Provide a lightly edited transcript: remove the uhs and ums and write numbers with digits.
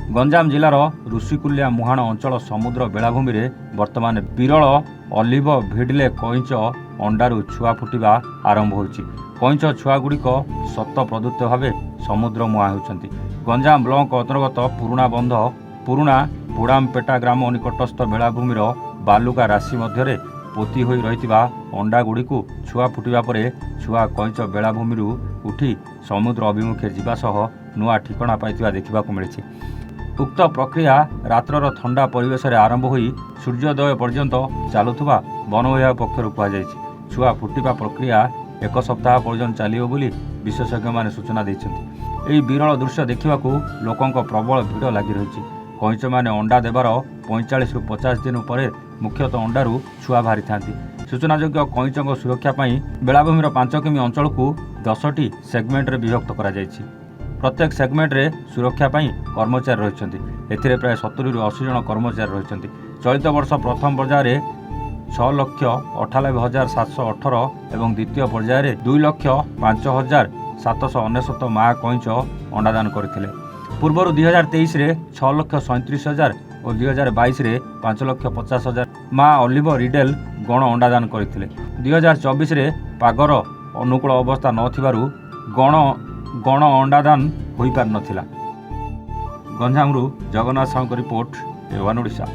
गंजाम जिलार ऋषिकुलिया मुहाण अंचल समुद्र बेलाभूमि में वर्तमान विरल अलिव भिडले कईंच अंडारू छुआ फुटिबा आरंभ होइछि। कईंच छुआगुड़िक शत प्रदूत भाव समुद्र मुहां होइछन्ति। गंजाम ब्लॉक अंतर्गत पुराणा बंध पुराणा बुड़ामपेटा ग्राम निकटस्थ बेलाभूमिर बालुका राशि मध्य पोती होई रहितिबा अंडागुड़िकु छुआ फुटिबा परे छुआ कईंच बेलाभूमिरु उठी समुद्र अभिमुखे जीवा सह नुआ ठिकणा पाइतिबा देखिबाकु मिलिछि। उक्त प्रक्रिया रात्रर ठंडा परिवेश रे आरंभ होई सूर्योदय पर्यंत चालुथुबा वन विभाग पक्षरु कुहाଯାଇଛି। छुआ फुटिबा प्रक्रिया एक सप्ताह पर्यंत चलियो बोली विशेषज्ञ माने सूचना दैछन्ति। एही विरल दृश्य देखिबाकू लोकंक प्रबल भीड़ लागि रहिछि। कईंच माने अंडा देबार 45 रु 50 दिन पर मुख्यतः अंडारू छुआ बाहरी थांती। सूचनायोग्य कईंचक सुरक्षा पाई बेलाभूमिर 5 किमी अंचल को 10टी सेगमेंट रे विभक्त करा जायछि। प्रत्येक सेगमेंट रे सुरक्षा पाई कर्मचारी रहिछन्ति। एथिरे प्राय 70 रु 80 जन कर्मचारी रहिछन्ति। चलित वर्ष प्रथम पर्याय 6,98,718 एवं द्वितीय पर्याय 2,05,799 माँ कईंच अंडादान करथिले। पूर्वर 2023 रे 6,37,000 और 2022 रे 5,50,000 माँ अलिव रिडेल गण अंडादान करथिले। 2024 रे पागर अनुकूल अवस्था नथिबारु गण अंडादान होई पार नथिला। गंजामरू जगन्नाथ साहू रिपोर्ट, ए1 ओडिशा।